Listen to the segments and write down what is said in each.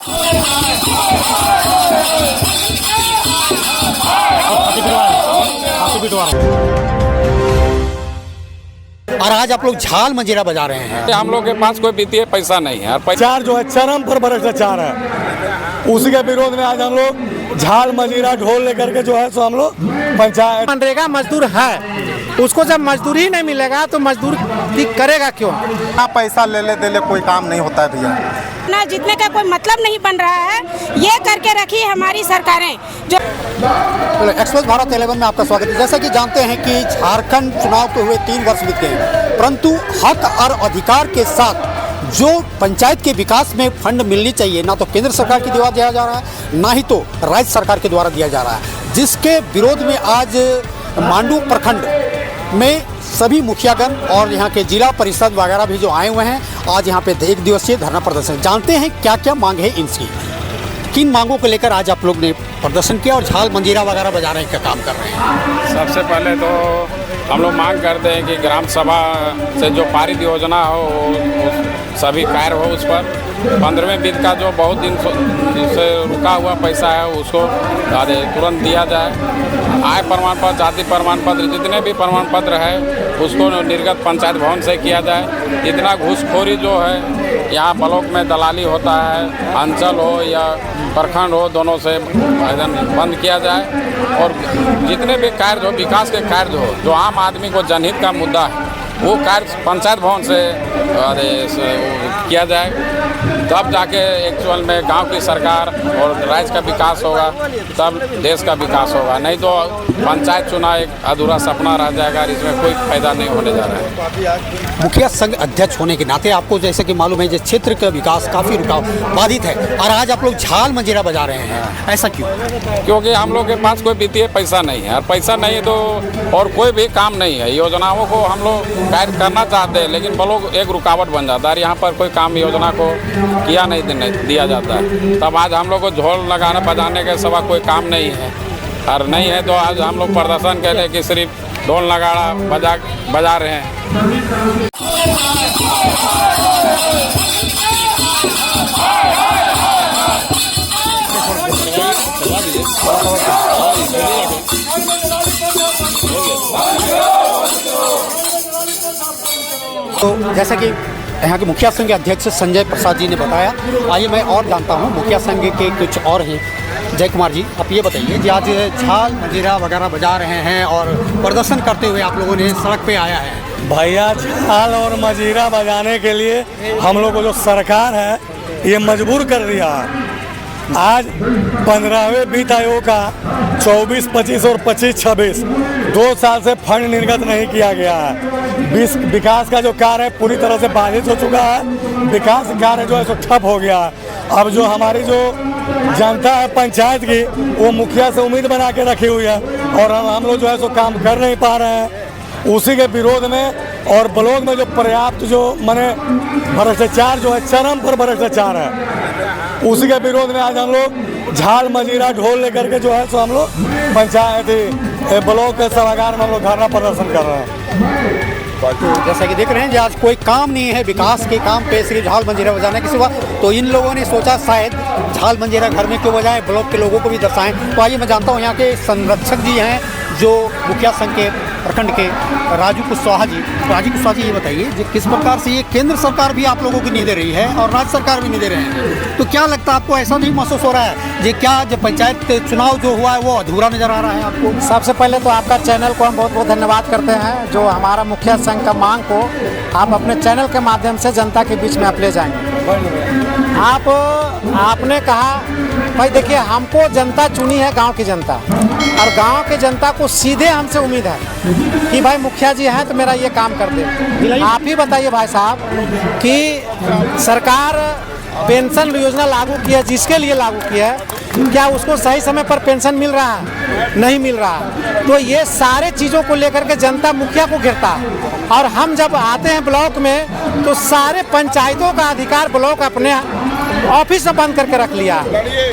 और आज आप लोग झाल मंजीरा बजा रहे हैं। हम लोग के पास कोई वित्तीय पैसा नहीं है। भ्रष्टाचार जो है चरम पर भ्रष्टाचार है, उसी के विरोध में आज हम लोग झाल मंजीरा ढोल लेकर के जो है सो हम लोग पंचायत। मनरेगा मजदूर है, उसको जब मजदूरी नहीं मिलेगा तो मजदूर करेगा क्यों? पैसा ले ले दे ले कोई काम नहीं होता है भैया। ना जीतने का कोई मतलब नहीं बन रहा है, ये करके रखी हमारी सरकारें जो। एक्सप्रेस भारत 11 में आपका स्वागत है। जैसा कि जानते हैं कि झारखंड चुनाव को हुए 3 वर्ष बीत गए, परंतु हक और अधिकार के साथ जो पंचायत के विकास में फंड मिलनी चाहिए ना तो केंद्र सरकार के द्वारा दिया जा रहा है, ना ही तो राज्य सरकार के द्वारा दिया जा रहा है, जिसके विरोध में आज मांडू प्रखंड में सभी मुखियागण और यहाँ के जिला परिषद वगैरह भी जो आए हुए हैं, आज यहाँ पे 1 दिवसीय धरना प्रदर्शन। जानते हैं क्या क्या मांग है इनकी, किन मांगों को लेकर आज आप लोग ने प्रदर्शन किया और झाल मंजीरा वगैरह बजाने का काम कर रहे हैं। सबसे पहले तो हम लोग मांग करते हैं कि ग्राम सभा से जो पारित योजना हो सभी कार्य हो, उस पर 15वें वित्त का जो बहुत दिन से रुका हुआ पैसा है उसको तुरंत दिया जाए। आय प्रमाण पत्र, जाति प्रमाण पत्र, जितने भी प्रमाण पत्र है उसको निर्गत पंचायत भवन से किया जाए। इतना घूसखोरी जो है यहाँ ब्लॉक में दलाली होता है, अंचल हो या प्रखंड हो, दोनों से बंद किया जाए। और जितने भी कार्य हो, विकास के कार्य हो, जो आम आदमी को जनहित का मुद्दा है, वो कार्य पंचायत भवन से किया जाए। तब जाके एक्चुअल में गांव की सरकार और राज्य का विकास होगा, तब देश का विकास होगा। नहीं तो पंचायत चुनाव एक अधूरा सपना रह जाएगा, इसमें कोई फायदा नहीं होने जा रहा है। मुखिया संघ अध्यक्ष होने के नाते आपको जैसे कि मालूम है जिस क्षेत्र का विकास काफ़ी बाधित है और आज आप लोग झाल मंजीरा बजा रहे हैं, ऐसा क्यों? क्योंकि हम लोग के पास कोई वित्तीय पैसा नहीं है, और पैसा नहीं है तो और कोई भी काम नहीं है। योजनाओं को हम लोग कार्य करना चाहते हैं, लेकिन ब्लॉक एक रुकावट बन जाता है। यहाँ पर कोई काम योजना को किया नहीं दिया जाता है, तब आज हम लोग को झोल लगाना बजाने के सिवा कोई काम नहीं है। और नहीं है तो आज हम लोग प्रदर्शन कह रहे हैं कि सिर्फ ढोल नगाड़ा बजा रहे हैं। तो जैसा कि यहाँ के मुखिया संघ के अध्यक्ष संजय प्रसाद जी ने बताया, आइए मैं और जानता हूँ मुखिया संघ के कुछ और हैं। जय कुमार जी, आप ये बताइए कि आज झाल मंजीरा वगैरह बजा रहे हैं और प्रदर्शन करते हुए आप लोगों ने सड़क पे आया है। भैया झाल और मंजीरा बजाने के लिए हम लोग को जो सरकार है ये मजबूर कर दिया है। आज 15वें वित्त आयोग का 24, 25 और 25-26 2 साल से फंड निर्गत नहीं किया गया है। विकास का जो कार्य है पूरी तरह से बाधित हो चुका है। विकास कार्य जो है सो ठप हो गया है। अब जो हमारी जो जनता है पंचायत की, वो मुखिया से उम्मीद बना के रखी हुई है और हम लोग जो है सो काम कर नहीं पा रहे हैं। उसी के विरोध में और ब्लॉक में जो पर्याप्त जो माने भ्रष्टाचार जो है चरम पर भ्रष्टाचार है, उसी के विरोध में आज हम लोग झाल मंजीरा ढोल लेकर के जो है सो हम लोग पंचायत ब्लॉक के सभागार में हम लोग धरना प्रदर्शन कर रहे हैं। तो जैसा कि देख रहे हैं कि आज कोई काम नहीं है विकास के काम पे, सिर्फ झाल मंजीरा बजाने के सिवा। तो इन लोगों ने सोचा शायद झाल मंजीरा घर में क्यों बजाएं, ब्लॉक के लोगों को भी दर्शाएं। तो आइए मैं जानता हूँ यहाँ के संरक्षक जी हैं जो मुखिया संघ के प्रखंड के राजू कुशवाहा जी। राजू कुशवाहा जी, ये बताइए किस प्रकार से ये केंद्र सरकार भी आप लोगों की नहीं दे रही है और राज्य सरकार भी नहीं दे रहे हैं, तो क्या लगता है आपको, ऐसा नहीं महसूस हो रहा है ये क्या जो पंचायत चुनाव जो हुआ है वो अधूरा नजर आ रहा है आपको? सबसे पहले तो आपका चैनल को हम बहुत बहुत धन्यवाद करते हैं, जो हमारा मुखिया संघ का मांग को आप अपने चैनल के माध्यम से जनता के बीच में आप ले जाएंगे। आपने कहा भाई देखिए, हमको जनता चुनी है, गांव की जनता, और गांव की जनता को सीधे हमसे उम्मीद है कि भाई मुखिया जी हैं तो मेरा ये काम कर दे। आप ही बताइए भाई साहब कि सरकार पेंशन योजना लागू की है, जिसके लिए लागू की है, क्या उसको सही समय पर पेंशन मिल रहा है? नहीं मिल रहा है। तो ये सारे चीज़ों को लेकर के जनता मुखिया को घेरता है, और हम जब आते हैं ब्लॉक में तो सारे पंचायतों का अधिकार ब्लॉक अपने ऑफिस में बंद करके रख लिया।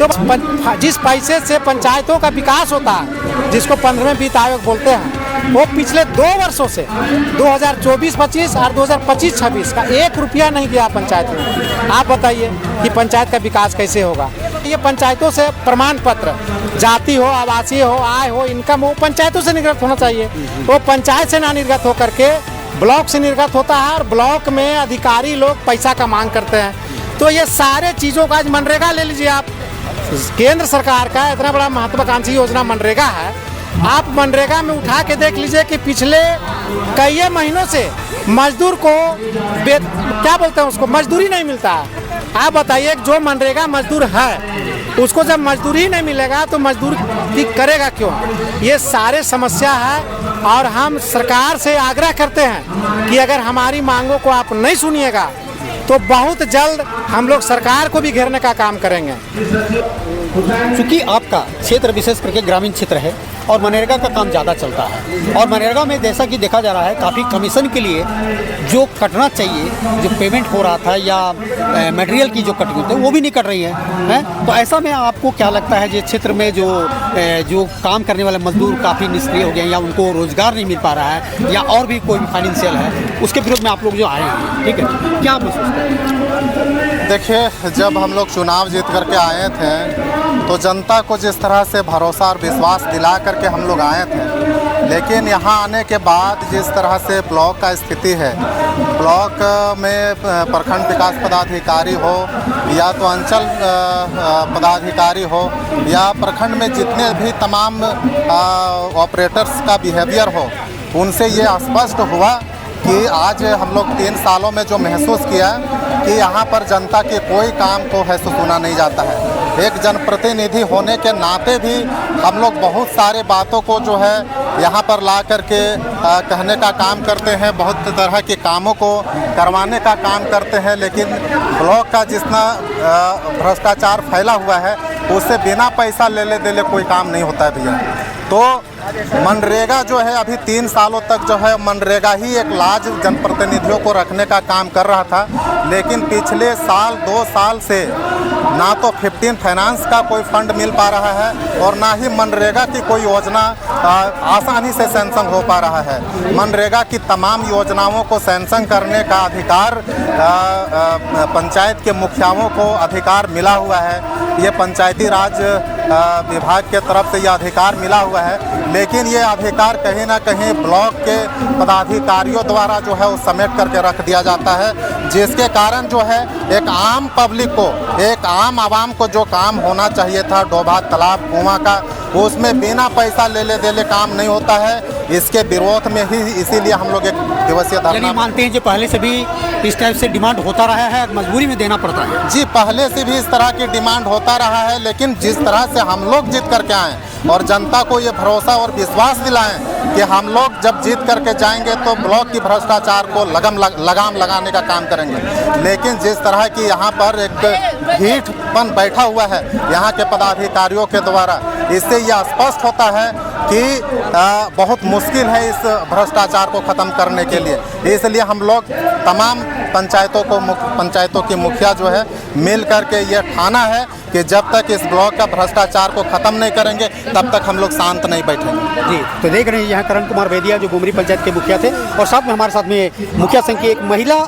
तो जिस पैसे से पंचायतों का विकास होता है, जिसको 15वें वित्त आयोग बोलते हैं, वो पिछले 2 वर्षों से 2024-25 और 2025-26 का 1 रुपया नहीं गया पंचायत में। आप बताइए कि पंचायत का विकास कैसे होगा। ये पंचायतों से प्रमाण पत्र, जाति हो, आवासीय हो, आय हो, इनकम हो, पंचायतों से निर्गत होना चाहिए। वो पंचायत से ना निर्गत होकर के ब्लॉक से निर्गत होता है, और ब्लॉक में अधिकारी लोग पैसा का मांग करते हैं। तो ये सारे चीज़ों का, आज मनरेगा ले लीजिए आप, केंद्र सरकार का इतना बड़ा महत्वाकांक्षी योजना मनरेगा है। आप मनरेगा में उठा के देख लीजिए कि पिछले कई महीनों से मजदूर को क्या बोलते हैं उसको, मजदूरी नहीं मिलता है। आप बताइए जो मनरेगा मजदूर है उसको जब मजदूरी ही नहीं मिलेगा तो मजदूरी करेगा क्यों। ये सारे समस्या है, और हम सरकार से आग्रह करते हैं कि अगर हमारी मांगों को आप नहीं सुनिएगा तो बहुत जल्द हम लोग सरकार को भी घेरने का काम करेंगे। चूँकि आपका क्षेत्र विशेष करके ग्रामीण क्षेत्र है और मनरेगा का काम ज़्यादा चलता है, और मनरेगा में जैसा कि देखा जा रहा है काफ़ी कमीशन के लिए जो कटना चाहिए, जो पेमेंट हो रहा था या मटेरियल की जो कटनी होती है वो भी नहीं कट रही है। तो ऐसा में आपको क्या लगता है, जो क्षेत्र में जो काम करने वाले मजदूर काफ़ी निष्क्रिय हो गए हैं या उनको रोज़गार नहीं मिल पा रहा है या और भी कोई फाइनेंशियल है, उसके विरोध में आप लोग जो आए हैं, ठीक है, क्या आप महसूस करते हैं? देखिए, जब हम लोग चुनाव जीत करके आए थे तो जनता को जिस तरह से भरोसा और विश्वास दिला करके हम लोग आए थे, लेकिन यहाँ आने के बाद जिस तरह से ब्लॉक का स्थिति है, ब्लॉक में प्रखंड विकास पदाधिकारी हो या तो अंचल पदाधिकारी हो या प्रखंड में जितने भी तमाम ऑपरेटर्स का बिहेवियर हो, उनसे ये स्पष्ट हुआ कि आज हम लोग 3 सालों में जो महसूस किया कि यहाँ पर जनता के कोई काम को है सो सुना नहीं जाता है। एक जनप्रतिनिधि होने के नाते भी हम लोग बहुत सारे बातों को जो है यहाँ पर ला करके कहने का काम करते हैं, बहुत तरह के कामों को करवाने का काम करते हैं, लेकिन ब्लॉक का जितना भ्रष्टाचार फैला हुआ है उससे बिना पैसा ले दे कोई काम नहीं होता है भैया। तो मनरेगा जो है अभी 3 सालों तक जो है मनरेगा ही एक लाज जनप्रतिनिधियों को रखने का काम कर रहा था, लेकिन पिछले साल 2 साल से ना तो 15 फाइनेंस का कोई फंड मिल पा रहा है और ना ही मनरेगा की कोई योजना आसानी से सैंक्शन हो पा रहा है। मनरेगा की तमाम योजनाओं को सैंक्शन करने का अधिकार पंचायत के मुखियाओं को अधिकार मिला हुआ है, ये पंचायती राज विभाग के तरफ से यह अधिकार मिला हुआ है, लेकिन ये अधिकार कहीं ना कहीं ब्लॉक के पदाधिकारियों द्वारा जो है वो समेट करके रख दिया जाता है, जिसके कारण जो है एक आम पब्लिक को, एक आम आवाम को जो काम होना चाहिए था डोभा तालाब कुआं का, उसमें बिना पैसा ले दे काम नहीं होता है। इसके विरोध में ही इसीलिए हम लोग एक दिवसीय धरना मानते हैं जो पहले से भी इस टाइप से डिमांड होता रहा है, मजबूरी में देना पड़ता है। जी, पहले से भी इस तरह की डिमांड होता रहा है, लेकिन जिस तरह से हम लोग जीत करके आए और जनता को ये भरोसा और विश्वास दिलाएं कि हम लोग जब जीत करके जाएंगे तो ब्लॉक की भ्रष्टाचार को लगाम लगाने का काम करेंगे, लेकिन जिस तरह की यहाँ पर एक ढीठपन बैठा हुआ है यहाँ के पदाधिकारियों के द्वारा, इससे यह स्पष्ट होता है कि बहुत मुश्किल है इस भ्रष्टाचार को ख़त्म करने के लिए। इसलिए हम लोग तमाम पंचायतों के मुखिया जो है मिल करके ये ठाना है कि जब तक इस ब्लॉक का भ्रष्टाचार को ख़त्म नहीं करेंगे तब तक हम लोग शांत नहीं बैठेंगे। जी, तो देख रहे हैं यहाँ करण कुमार बेदिया जो गुमरी पंचायत के मुखिया थे, और साथ में हमारे साथ में मुखिया संघ की एक महिला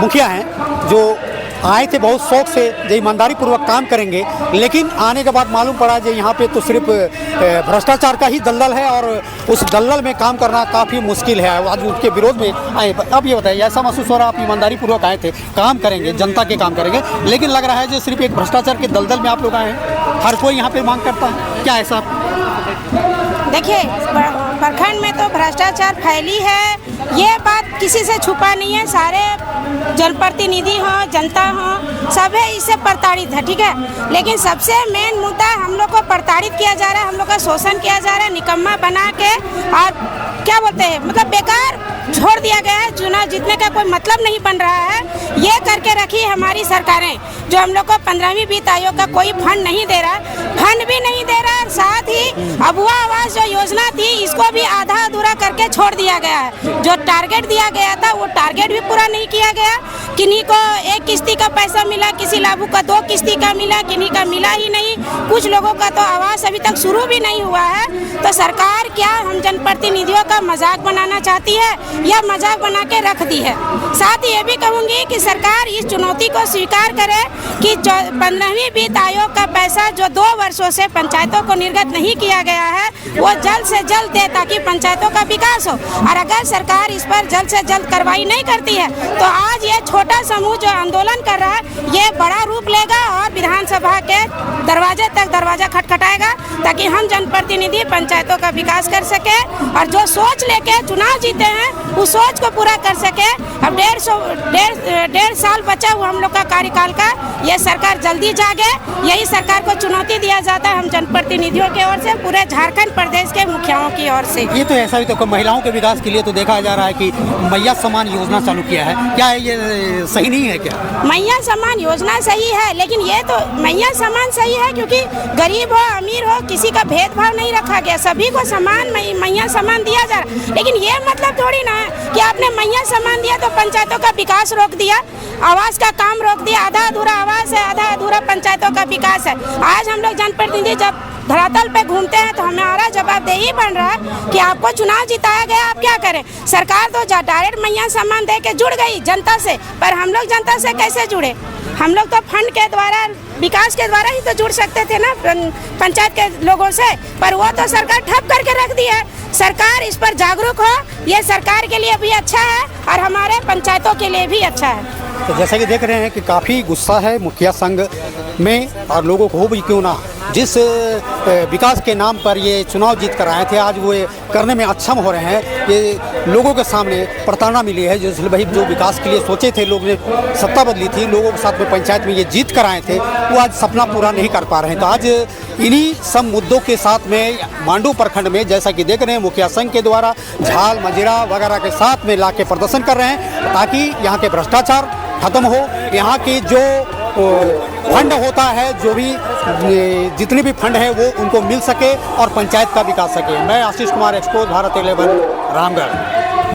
मुखिया हैं जो आए थे बहुत शौक से जो ईमानदारी पूर्वक काम करेंगे, लेकिन आने के बाद मालूम पड़ा जो यहाँ पे तो सिर्फ भ्रष्टाचार का ही दलदल है और उस दलदल में काम करना काफ़ी मुश्किल है। आज उसके विरोध में आए। अब ये बताइए, ऐसा महसूस हो रहा है आप ईमानदारी पूर्वक आए थे, काम करेंगे, जनता के काम करेंगे, लेकिन लग रहा है जो सिर्फ एक भ्रष्टाचार के दलदल में आप लोग आए हैं, हर कोई यहाँ पे मांग करता है, क्या ऐसा? देखिए, प्रखंड में तो भ्रष्टाचार फैली है, ये बात किसी से छुपा नहीं है। सारे जनप्रतिनिधि हों, जनता हो, सब है इससे प्रताड़ित है, ठीक है। लेकिन सबसे मेन मुद्दा हम लोग को प्रताड़ित किया जा रहा है, हम लोग का शोषण किया जा रहा है, निकम्मा बना के, और क्या बोलते हैं मतलब बेकार छोड़ दिया गया है, चुनाव जीतने का कोई मतलब नहीं बन रहा है। ये करके रखी हमारी सरकारें, जो हम लोग को 15वीं वित्त आयोग का कोई फंड नहीं दे रहा, फंड भी नहीं दे रहा। साथ ही अबुआ आवास जो योजना थी, इसको भी आधा अधूरा करके छोड़ दिया गया है। जो टारगेट दिया गया था, वो टारगेट भी पूरा नहीं किया गया। किन्हीं को एक किस्ती का पैसा मिला, किसी लाभुक का 2 किस्ती का मिला, किन्हीं का मिला ही नहीं। कुछ लोगों का तो आवास अभी तक शुरू भी नहीं हुआ है। तो सरकार क्या हम जनप्रतिनिधियों का मजाक बनाना चाहती है या मजाक बना के रख दी है? साथ ही ये भी कहूँगी कि सरकार इस चुनौती को स्वीकार करे कि 15वीं वित्त आयोग का पैसा जो 2 वर्षों से पंचायतों को निर्गत नहीं किया गया है, वो जल्द से जल्द दे, ताकि पंचायतों का विकास हो। और अगर सरकार इस पर जल्द से जल्द कार्रवाई नहीं करती है, तो आज ये छोटा समूह जो आंदोलन कर रहा है, ये बड़ा रूप लेगा और विधानसभा के दरवाजे तक दरवाजा खटखटाएगा, ताकि हम जनप्रतिनिधि पंचायतों का विकास कर सके और जो सोच लेके चुनाव जीते हैं, उस सोच को पूरा कर सके। अब 1.5 साल बचा हुआ हम लोग का कार्यकाल का, ये सरकार जल्दी जागे। यही सरकार को चुनौती दिया जाता है हम जनप्रतिनिधियों की ओर से, पूरे झारखंड प्रदेश के मुखियाओं की ओर से। ये तो ऐसा भी तो महिलाओं के विकास के लिए तो देखा जा रहा है कि मैया सम्मान योजना चालू किया है, क्या ये सही नहीं है क्या? मैया सम्मान योजना सही है, लेकिन ये तो मैया सम्मान सही है क्योंकि गरीब हो अमीर हो किसी का भेदभाव नहीं रखा गया, सभी को समान मैया सम्मान दिया जा रहा है। लेकिन ये मतलब थोड़ी ना है कि आपने मैया सम्मान दिया तो पंचायतों का विकास रोक दिया, आवास का काम रोक दिया। आधा अधूरा आवास है, आधा अधूरा पंचायतों का विकास है। आज हम लोग जनप्रतिनिधि जब धरातल पे घूमते हैं तो हमारा जवाबदेही बन रहा है कि आपको चुनाव जिताया गया, आप क्या करें? सरकार तो डायरेक्ट मैया सम्मान दे के जुड़ गई जनता से, पर हम लोग जनता से कैसे जुड़े? हम लोग तो फंड के द्वारा, विकास के द्वारा ही तो जुड़ सकते थे ना पंचायत के लोगों से, पर वो तो सरकार ठप करके रख दी है। सरकार इस पर जागरूक हो, ये सरकार के लिए भी अच्छा है और हमारे पंचायतों के लिए भी अच्छा है। तो जैसा कि देख रहे हैं कि काफ़ी गुस्सा है मुखिया संघ में, और लोगों को हो भी क्यों ना, जिस विकास के नाम पर ये चुनाव जीत कर आए थे, आज वो करने में अक्षम हो रहे हैं। ये लोगों के सामने प्रताड़ना मिली है। जो भाई जो विकास के लिए सोचे थे, लोग ने सत्ता बदली थी, लोगों के साथ में पंचायत में ये जीत कर आए थे, वो आज सपना पूरा नहीं कर पा रहे हैं। तो आज इन्हीं सब मुद्दों के साथ में मांडू प्रखंड में जैसा कि देख रहे हैं मुखिया संघ के द्वारा झाल मंजीरा वगैरह के साथ में ला के प्रदर्शन कर रहे हैं, ताकि यहाँ के भ्रष्टाचार खत्म हो, यहाँ की जो फंड होता है, जो भी जितने भी फंड है वो उनको मिल सके और पंचायत का विकास सके। मैं आशीष कुमार, एक्सपोज भारत 11, रामगढ़।